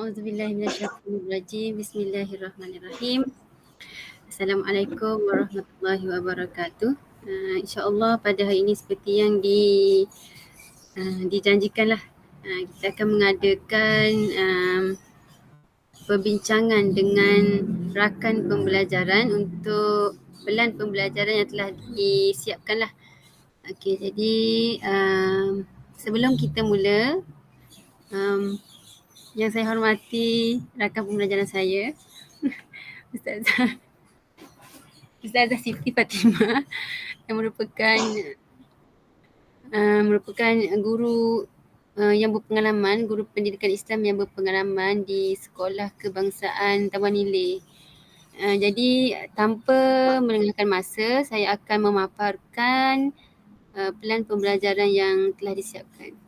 A'udzubillahi minasyaitonirrajim. Bismillahirrahmanirrahim. Assalamualaikum warahmatullahi wabarakatuh. InsyaAllah pada hari ini seperti yang dijanjikanlah, kita akan mengadakan perbincangan dengan rakan pembelajaran untuk pelan pembelajaran yang telah disiapkanlah. Okey, jadi sebelum kita mula, yang saya hormati rakan pembelajaran saya, Ustazah Siti Fatimah, yang merupakan guru yang berpengalaman, guru pendidikan Islam yang berpengalaman di Sekolah Kebangsaan Taman Nilai. Jadi tanpa melengahkan masa, saya akan memaparkan pelan pembelajaran yang telah disiapkan.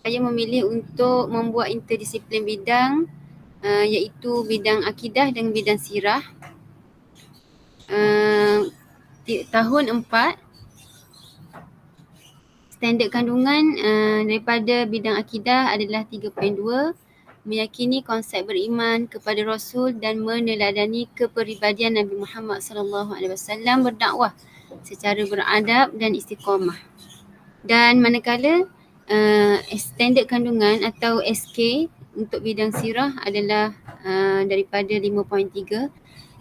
Saya memilih untuk membuat interdisiplin bidang iaitu bidang akidah dan bidang sirah. Tahun 4, standard kandungan daripada bidang akidah adalah 3.2, meyakini konsep beriman kepada Rasul dan meneladani kepribadian Nabi Muhammad SAW berdakwah secara beradab dan istiqamah. Dan manakala standard kandungan atau SK untuk bidang sirah adalah daripada 5.3,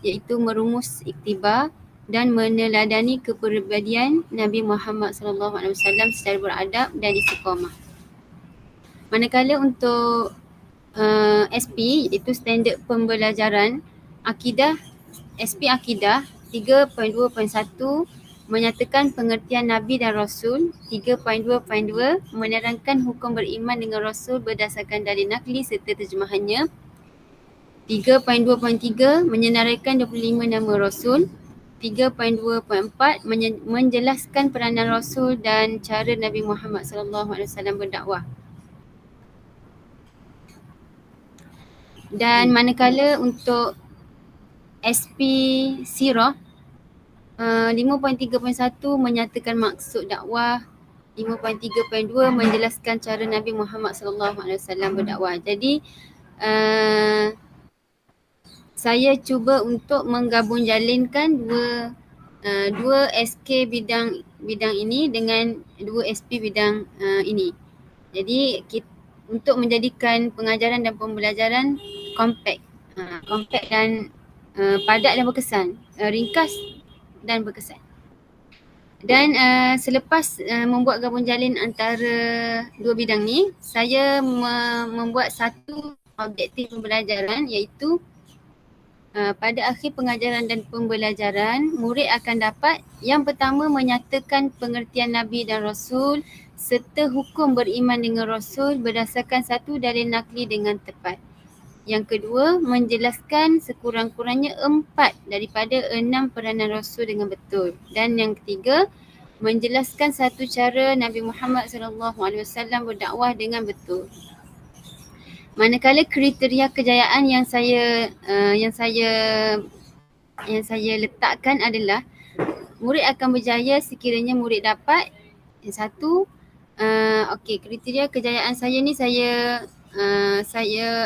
iaitu merumus iktibar dan meneladani kepribadian Nabi Muhammad SAW secara beradab dan istiqamah. Manakala untuk SP iaitu standard pembelajaran akidah, SP akidah 3.2.1 menyatakan pengertian Nabi dan Rasul. 3.2.2 menerangkan hukum beriman dengan Rasul berdasarkan dalil nakli serta terjemahannya. 3.2.3 menyenaraikan 25 nama Rasul. 3.2.4 menjelaskan peranan Rasul dan cara Nabi Muhammad SAW berdakwah. Dan manakala untuk SP Sirah 5.3.1 menyatakan maksud dakwah. 5.3.2 menjelaskan cara Nabi Muhammad SAW berdakwah. Jadi saya cuba untuk menggabung jalinkan dua SK bidang ini dengan dua SP bidang ini. Jadi untuk menjadikan pengajaran dan pembelajaran kompak dan padat dan berkesan, ringkas dan berkesan. Dan selepas membuat gabung jalin antara dua bidang ni, saya membuat satu objektif pembelajaran, iaitu pada akhir pengajaran dan pembelajaran, murid akan dapat yang pertama menyatakan pengertian Nabi dan Rasul serta hukum beriman dengan Rasul berdasarkan satu dalil nakli dengan tepat. Yang kedua, menjelaskan sekurang-kurangnya 4 daripada 6 peranan Rasul dengan betul. Dan yang ketiga, menjelaskan satu cara Nabi Muhammad SAW berdakwah dengan betul. Manakala kriteria kejayaan yang saya letakkan adalah murid akan berjaya sekiranya murid dapat yang satu. Kriteria kejayaan saya ni saya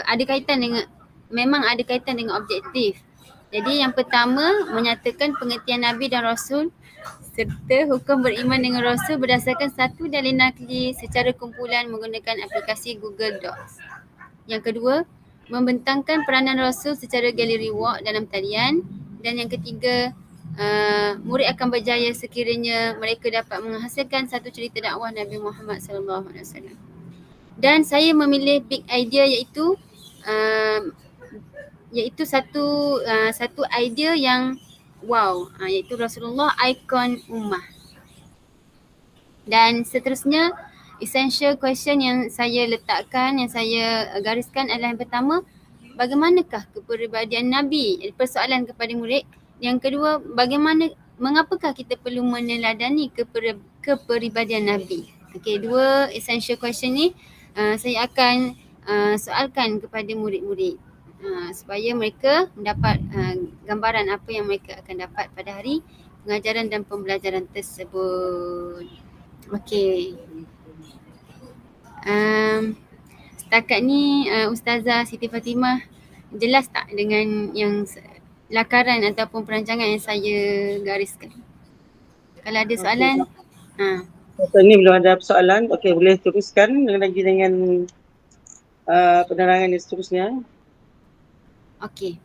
ada kaitan dengan, memang ada kaitan dengan objektif. Jadi yang pertama, menyatakan pengertian Nabi dan Rasul serta hukum beriman dengan Rasul berdasarkan satu dalil nakli secara kumpulan menggunakan aplikasi Google Docs. Yang kedua, membentangkan peranan Rasul secara galeri walk dalam talian. Dan yang ketiga, murid akan berjaya sekiranya mereka dapat menghasilkan satu cerita dakwah Nabi Muhammad SAW. Dan saya memilih big idea iaitu satu idea yang wow, iaitu Rasulullah ikon ummah. Dan seterusnya, essential question yang saya letakkan, yang saya gariskan adalah yang pertama, bagaimanakah kepribadian Nabi? Persoalan kepada murid. Yang kedua, mengapakah kita perlu meneladani kepribadian Nabi? Okey, dua essential question ni saya akan soalkan kepada murid-murid supaya mereka mendapat gambaran apa yang mereka akan dapat pada hari pengajaran dan pembelajaran tersebut. Okey. Setakat ni Ustazah Siti Fatimah jelas tak dengan yang lakaran ataupun perancangan yang saya gariskan? Kalau ada soalan, Ni belum ada soalan. Okey, boleh teruskan lagi dengan penerangan yang seterusnya. okey.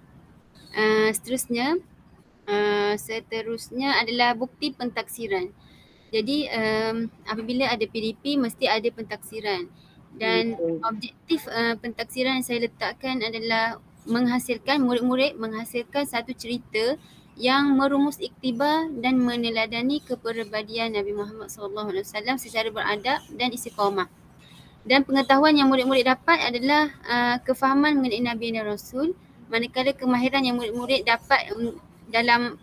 Seterusnya adalah bukti pentaksiran. Jadi apabila ada PDP mesti ada pentaksiran dan objektif pentaksiran yang saya letakkan adalah menghasilkan murid-murid menghasilkan satu cerita yang merumus iktibar dan meneladani kepribadian Nabi Muhammad SAW secara beradab dan istiqamah. Dan pengetahuan yang murid-murid dapat adalah kefahaman mengenai Nabi dan Rasul, manakala kemahiran yang murid-murid dapat dalam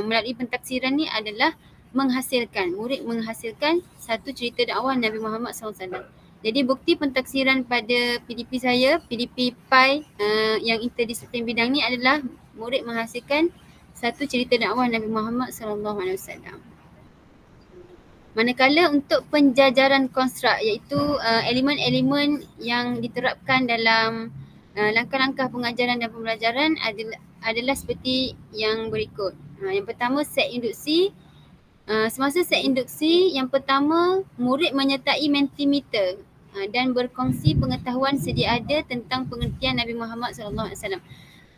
melalui pentaksiran ni adalah murid menghasilkan satu cerita dakwah Nabi Muhammad SAW. Jadi bukti pentaksiran pada PDP saya, PDP PAI yang interdisiplin bidang ni adalah murid menghasilkan satu cerita dakwah Nabi Muhammad SAW. Manakala untuk penjajaran konstruk iaitu elemen-elemen yang diterapkan dalam langkah-langkah pengajaran dan pembelajaran adalah seperti yang berikut. Yang pertama, set induksi. Semasa set induksi, yang pertama murid menyertai Mentimeter dan berkongsi pengetahuan sedia ada tentang pengertian Nabi Muhammad SAW.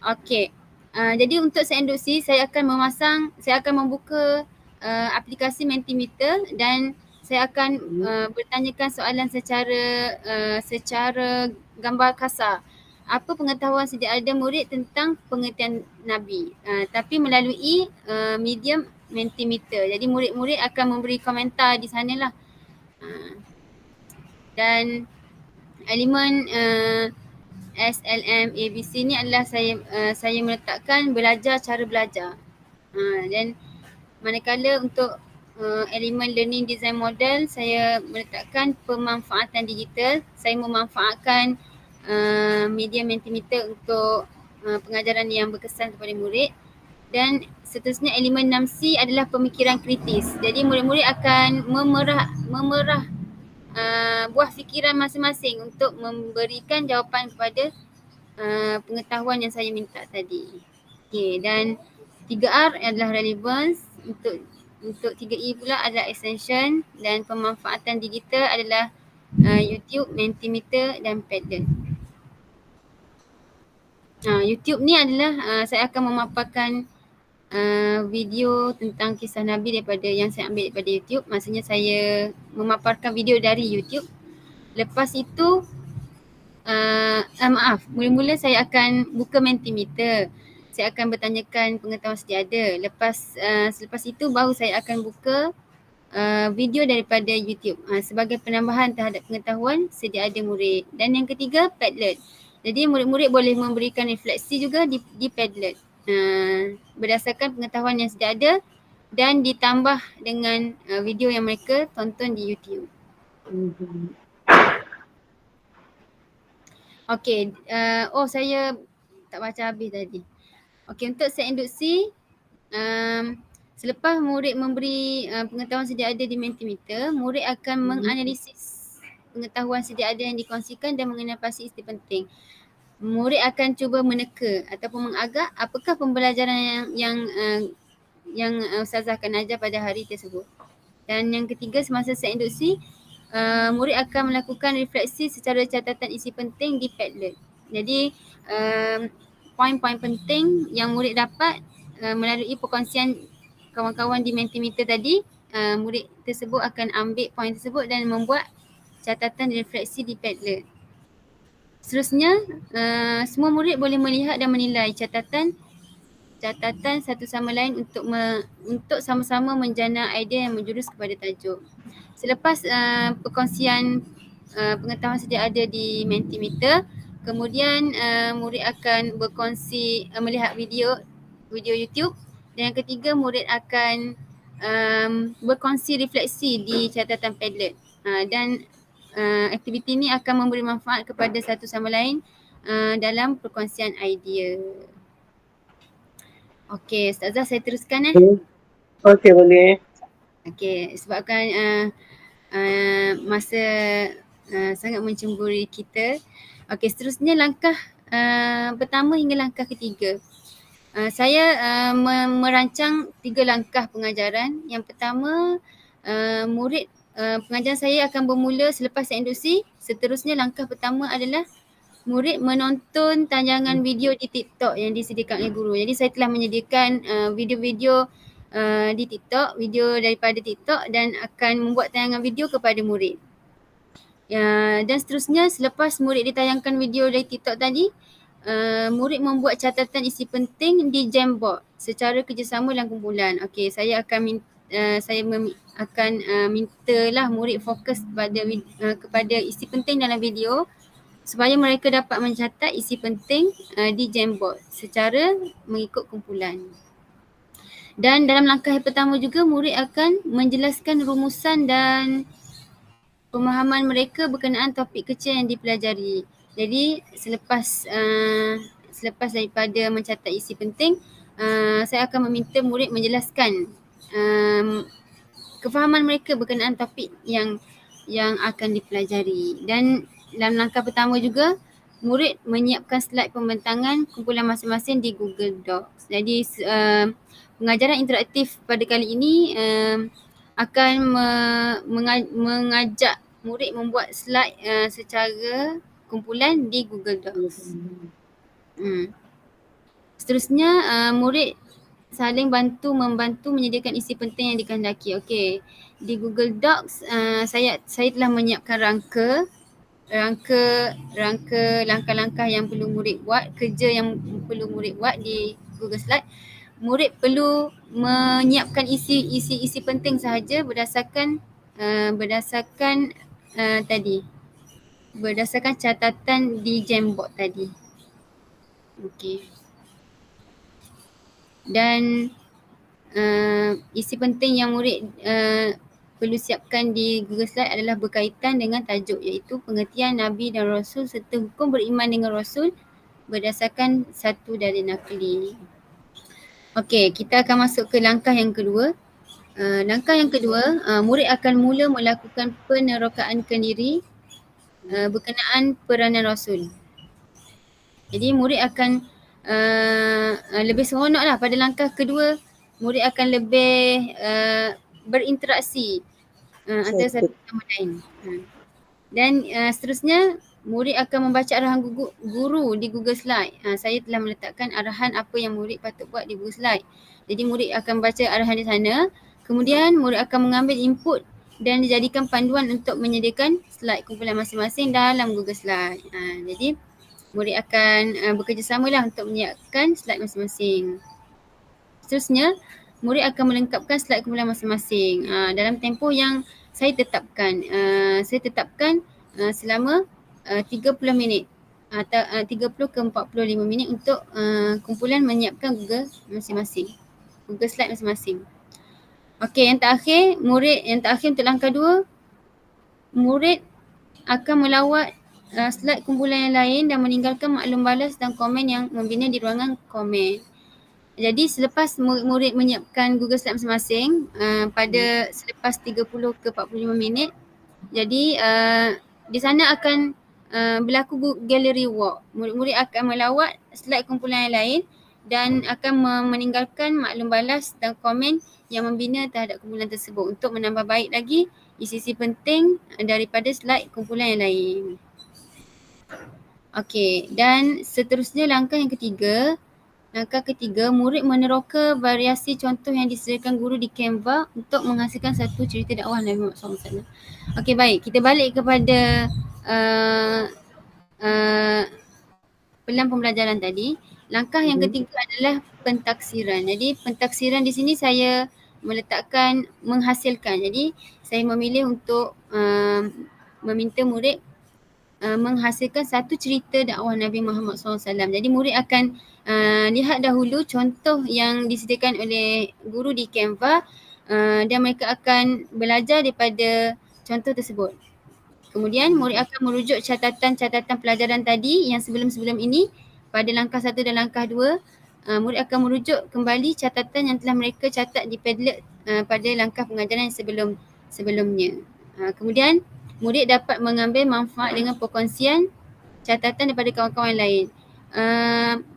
Okey. Jadi untuk set induksi saya akan membuka aplikasi Mentimeter dan saya akan bertanyakan soalan secara gambar kasar. Apa pengetahuan sedia ada murid tentang pengertian Nabi, tapi melalui medium Mentimeter. Jadi murid-murid akan memberi komentar di sanalah. Dan elemen SLM ABC ni adalah saya meletakkan cara belajar. Dan manakala untuk elemen learning design model, saya meletakkan pemanfaatan digital. Saya memanfaatkan media Mentimeter untuk pengajaran yang berkesan kepada murid. Dan seterusnya elemen 6C adalah pemikiran kritis. Jadi murid-murid akan memerah buah fikiran masing-masing untuk memberikan jawapan kepada pengetahuan yang saya minta tadi. Okey, dan 3R adalah relevance, untuk 3E pula adalah extension, dan pemanfaatan digital adalah YouTube, Mentimeter dan Padlet. YouTube ni adalah saya akan memaparkan video tentang kisah Nabi daripada yang saya ambil daripada YouTube. Maksudnya saya memaparkan video dari YouTube. Lepas itu mula-mula saya akan buka Mentimeter. Saya akan bertanyakan pengetahuan sedia ada. Selepas itu baru saya akan buka video daripada YouTube sebagai penambahan terhadap pengetahuan sedia ada murid. Dan yang ketiga, Padlet. Jadi murid-murid boleh memberikan refleksi juga di Padlet berdasarkan pengetahuan yang sedia ada dan ditambah dengan video yang mereka tonton di YouTube. Okey, saya tak baca habis tadi. Okey, untuk set induksi, selepas murid memberi pengetahuan sedia ada di Mentimeter, murid akan menganalisis pengetahuan sedia ada yang dikongsikan dan mengenal pasti isti penting. Murid akan cuba meneka ataupun mengagak apakah pembelajaran yang Ustazah akan ajar pada hari tersebut. Dan yang ketiga, semasa set induksi, murid akan melakukan refleksi secara catatan isi penting di Padlet. Jadi poin-poin penting yang murid dapat melalui perkongsian kawan-kawan di Mentimeter tadi, murid tersebut akan ambil poin tersebut dan membuat catatan refleksi di Padlet. Seterusnya, semua murid boleh melihat dan menilai catatan satu sama lain untuk sama-sama menjana idea yang menjurus kepada tajuk. Selepas perkongsian pengetahuan sedia ada di Mentimeter, kemudian murid akan berkongsi melihat video YouTube, dan yang ketiga murid akan berkongsi refleksi di catatan Padlet. Dan aktiviti ini akan memberi manfaat kepada satu sama lain dalam perkongsian idea. Okey, Ustazah saya teruskan Okey, boleh. Okey, sebabkan masa sangat mencemburi kita. Okey, seterusnya langkah pertama hingga langkah ketiga. Saya merancang 3 langkah pengajaran. Yang pertama, pengajaran saya akan bermula selepas saya induksi. Seterusnya langkah pertama adalah murid menonton tayangan video di TikTok yang disediakan oleh guru. Jadi saya telah menyediakan video-video di TikTok, video daripada TikTok dan akan membuat tayangan video kepada murid. Dan seterusnya selepas murid ditayangkan video dari TikTok tadi, murid membuat catatan isi penting di Jamboard secara kerjasama dalam kumpulan. Okey, saya akan mintalah murid fokus kepada isi penting dalam video supaya mereka dapat mencatat isi penting di Jamboard secara mengikut kumpulan. Dan dalam langkah yang pertama juga murid akan menjelaskan rumusan dan pemahaman mereka berkenaan topik kecil yang dipelajari. Jadi selepas daripada mencatat isi penting, saya akan meminta murid menjelaskan kefahaman mereka berkenaan topik yang akan dipelajari. Dan dalam langkah pertama juga, murid menyiapkan slide pembentangan kumpulan masing-masing di Google Docs. Jadi pengajaran interaktif pada kali ini akan mengajak murid membuat slide secara kumpulan di Google Docs. Seterusnya murid saling membantu menyediakan isi penting yang dikehendaki. Okey, di Google Docs saya telah menyiapkan rangka langkah-langkah yang perlu murid buat, kerja yang perlu murid buat di Google Slide. Murid perlu menyiapkan isi penting sahaja berdasarkan catatan di Jamboard tadi. Okey. Dan isi penting yang murid perlu siapkan di Google Slide adalah berkaitan dengan tajuk, iaitu pengertian Nabi dan Rasul serta hukum beriman dengan Rasul berdasarkan satu dalil nakli. Okey, kita akan masuk ke langkah yang kedua. Langkah yang kedua, murid akan mula melakukan penerokaan diri berkenaan peranan Rasul. Jadi murid akan lebih seronoklah pada langkah kedua. Murid akan lebih berinteraksi antara satu sama lain. Dan seterusnya murid akan membaca arahan guru di Google Slide. Saya telah meletakkan arahan apa yang murid patut buat di Google Slide. Jadi murid akan baca arahan di sana. Kemudian murid akan mengambil input dan dijadikan panduan untuk menyediakan slide kumpulan masing-masing dalam Google Slide. Jadi murid akan bekerjasamalah untuk menyiapkan slide masing-masing. Seterusnya, murid akan melengkapkan slide kumpulan masing-masing dalam tempoh yang saya tetapkan. Saya tetapkan selama 30 minit atau 30 ke 45 minit untuk kumpulan menyiapkan Google masing-masing. Google Slide masing-masing. Okey, yang terakhir untuk langkah 2, murid akan melawat slide kumpulan yang lain dan meninggalkan maklum balas dan komen yang membina di ruangan komen. Jadi selepas murid menyiapkan Google Slide masing-masing selepas 30 ke 45 minit, jadi di sana akan berlaku gallery walk. Murid-murid akan melawat slide kumpulan yang lain dan akan meninggalkan maklum balas dan komen yang membina terhadap kumpulan tersebut untuk menambah baik lagi isi-isi penting daripada slide kumpulan yang lain. Okey, dan seterusnya langkah ketiga, murid meneroka variasi contoh yang disediakan guru di Canva untuk menghasilkan satu cerita dakwah Nabi Muhammad SAW. Okey, baik. Kita balik kepada pelan pembelajaran tadi. Langkah yang ketiga adalah pentaksiran. Jadi pentaksiran di sini saya meletakkan menghasilkan. Jadi saya memilih untuk meminta murid menghasilkan satu cerita dakwah Nabi Muhammad SAW. Jadi murid akan lihat dahulu contoh yang disediakan oleh guru di Canva dan mereka akan belajar daripada contoh tersebut. Kemudian murid akan merujuk catatan-catatan pelajaran tadi yang sebelum-sebelum ini pada langkah 1 dan langkah 2. Murid akan merujuk kembali catatan yang telah mereka catat di Padlet pada langkah pengajaran yang sebelumnya. Kemudian murid dapat mengambil manfaat dengan perkongsian catatan daripada kawan-kawan lain.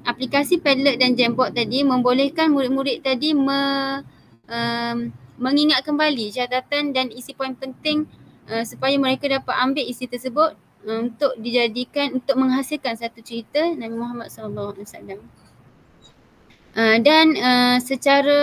Aplikasi Padlet dan Jamboard tadi membolehkan murid-murid tadi mengingat kembali catatan dan isi poin penting supaya mereka dapat ambil isi tersebut untuk dijadikan, untuk menghasilkan satu cerita Nabi Muhammad SAW. Dan secara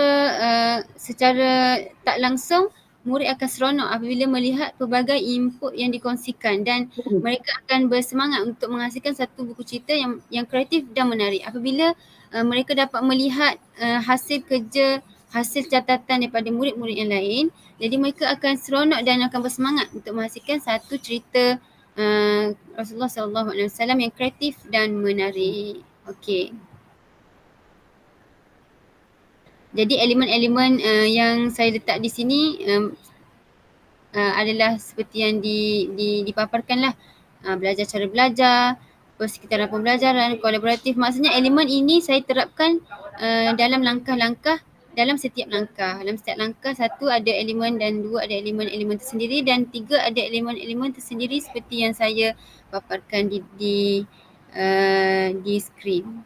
tak langsung murid akan seronok apabila melihat pelbagai input yang dikongsikan dan mereka akan bersemangat untuk menghasilkan satu buku cerita yang kreatif dan menarik. Apabila mereka dapat melihat hasil kerja, hasil catatan daripada murid-murid yang lain, jadi mereka akan seronok dan akan bersemangat untuk menghasilkan satu cerita Rasulullah SAW yang kreatif dan menarik. Okey. Jadi elemen-elemen yang saya letak di sini adalah seperti yang dipaparkan lah. Belajar cara belajar, persekitaran pembelajaran, kolaboratif. Maksudnya elemen ini saya terapkan dalam langkah-langkah, dalam setiap langkah. Dalam setiap langkah, satu ada elemen dan dua ada elemen-elemen tersendiri dan tiga ada elemen-elemen tersendiri seperti yang saya paparkan di skrin.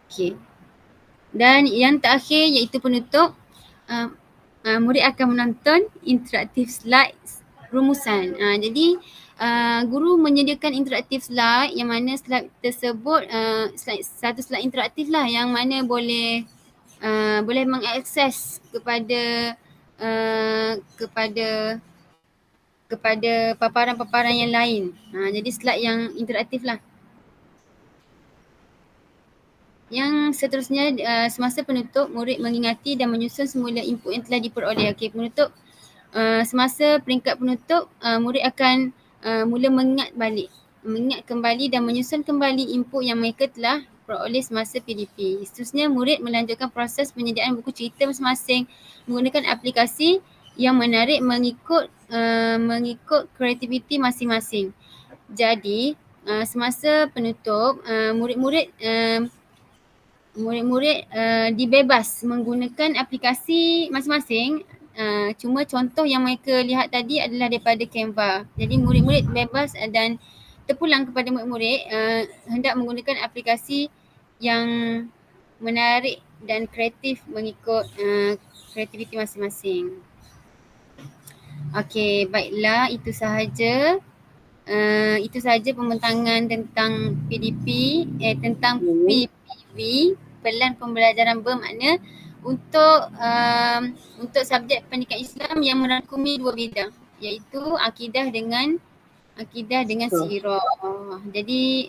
Okay. Dan yang terakhir iaitu penutup, murid akan menonton interaktif slides rumusan. Jadi guru menyediakan interaktif slide yang mana slide tersebut satu slide interaktif lah yang mana boleh mengakses kepada paparan-paparan yang lain. Jadi slide yang interaktif lah. Yang seterusnya semasa penutup, murid mengingati dan menyusun semula input yang telah diperoleh. Okey, penutup semasa peringkat penutup, murid akan mula mengingat kembali dan menyusun kembali input yang mereka telah peroleh semasa PDP. Seterusnya, murid melanjutkan proses penyediaan buku cerita masing-masing menggunakan aplikasi yang menarik mengikut kreativiti masing-masing. Jadi, semasa penutup, murid-murid dibebas menggunakan aplikasi masing-masing. Cuma contoh yang mereka lihat tadi adalah daripada Canva. Jadi murid-murid bebas dan terpulang kepada murid-murid hendak menggunakan aplikasi yang menarik dan kreatif mengikut kreativiti masing-masing. Okey, baiklah, itu sahaja. Itu sahaja pembentangan tentang PDP, tentang PPV, Pelan Pembelajaran Bermakna untuk subjek pendidikan Islam yang merangkumi dua bidang, iaitu akidah dengan sirah. Jadi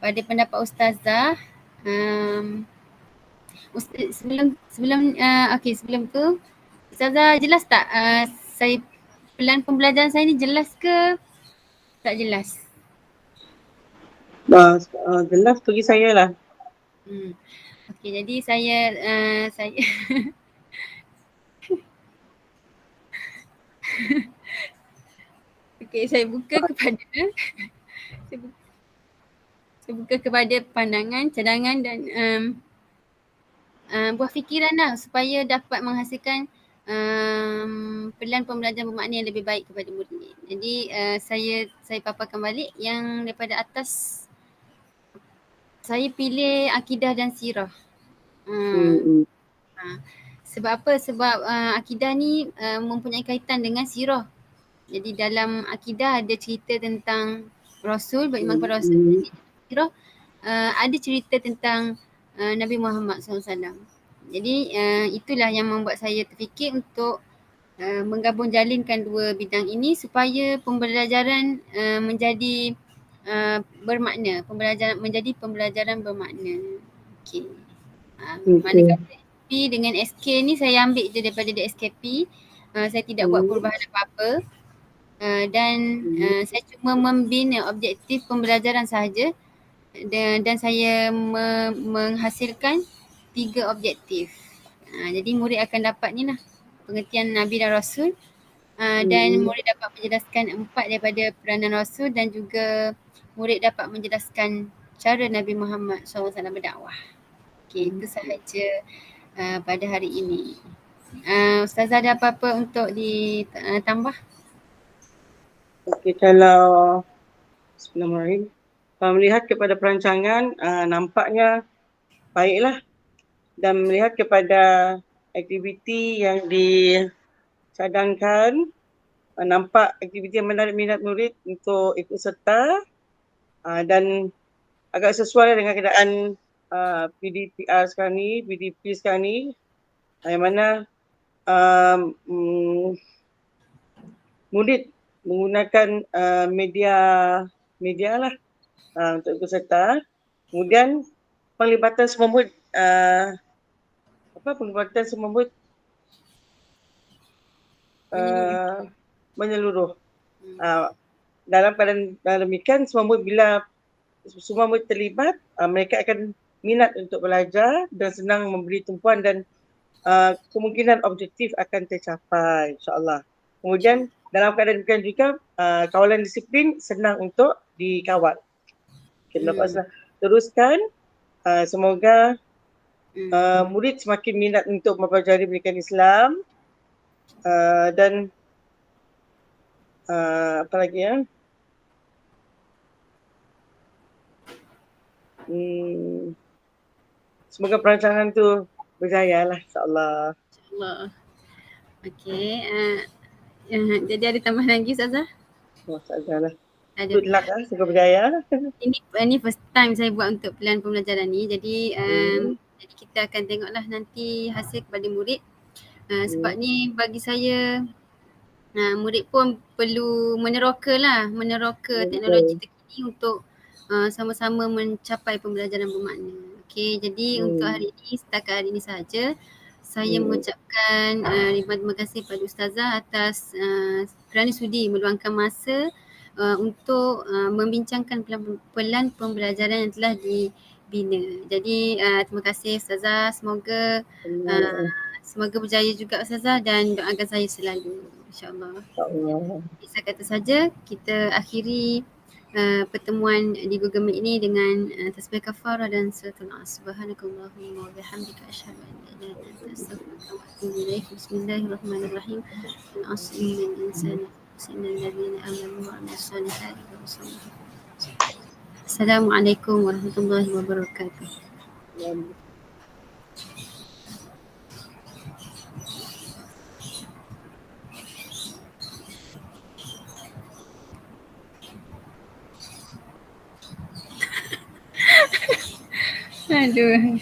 pada pendapat Ustazah, sebelum tu Ustazah jelas tak saya pelan pembelajaran saya ni jelas ke tak jelas? Jelas bagi saya lah. Okey, jadi saya okey, saya buka kepada pandangan, cadangan dan buah fikiran lah supaya dapat menghasilkan pelan pembelajaran bermakna yang lebih baik kepada murid. Jadi saya paparkan balik yang daripada atas. Saya pilih akidah dan sirah. Sebab apa? Sebab akidah ni mempunyai kaitan dengan sirah. Jadi dalam akidah ada cerita tentang Rasul, beriman kepada Rasul. Jadi sirah ada cerita tentang Nabi Muhammad SAW. Jadi itulah yang membuat saya terfikir untuk menggabung jalinkan dua bidang ini supaya pembelajaran menjadi bermakna, menjadi pembelajaran bermakna. Okey. Manakala SKP dengan SK ni saya ambil je daripada SKP. Saya tidak buat perubahan apa-apa. Dan saya cuma membina objektif pembelajaran sahaja dan saya menghasilkan 3 objektif. Jadi murid akan dapat ni lah pengertian Nabi dan Rasul. Dan murid dapat menjelaskan 4 daripada peranan Rasul dan juga murid dapat menjelaskan cara Nabi Muhammad SAW berdakwah. Okey, itu sahaja pada hari ini. Ustazah ada apa-apa untuk ditambah? Okey, kalau Bismillahirrahmanirrahim. Kalau melihat kepada perancangan, nampaknya baiklah, dan melihat kepada aktiviti yang dicadangkan, nampak aktiviti yang menarik minat murid untuk ikut serta, dan agak sesuai dengan keadaan PDPR sekarang ni, PDP sekarang ni, yang mana murid menggunakan media lah untuk ikut serta. Kemudian penglibatan semua murid menyeluruh. Dalam keadaan demikian, semua murid terlibat, mereka akan minat untuk belajar dan senang memberi tumpuan dan kemungkinan objektif akan tercapai, insyaAllah. Kemudian dalam keadaan demikian juga, kawalan disiplin senang untuk dikawal. Okay, teruskan, semoga murid semakin minat untuk mempelajari pendidikan Islam, dan apa lagi ya? Semoga perancangan tu berjaya lah, insyaAllah. InsyaAllah. Okey. Jadi ada tambahan lagi Ustazah? Ustazah lah. Ada. Good luck lah, semoga berjaya. Ini first time saya buat untuk pilihan pembelajaran ni. Jadi jadi kita akan tengoklah nanti hasil kepada murid. Sebab ni bagi saya murid pun perlu meneroka teknologi terkini untuk sama-sama mencapai pembelajaran bermakna. Okey, jadi untuk setakat hari ini sahaja saya mengucapkan ribuan terima kasih kepada Ustazah atas kerana sudi meluangkan masa untuk membincangkan pelan pembelajaran yang telah dibina. Jadi terima kasih Ustazah, semoga berjaya juga Ustazah dan doakan saya selalu, insyaAllah. Setakat itu saja kita akhiri pertemuan di Google Meet ini dengan tasbih kafarah dan suratul As. Subhanakallahumma wa bihamdika asyhadu an la ilaha illa anta astaghfiruka wa atubu ilaik. Bismillahirrahmanirrahim. Al-asri lil insani innal ladzina amanu wa amilus solihati wa Assalamualaikum warahmatullahi wabarakatuh. Aduh.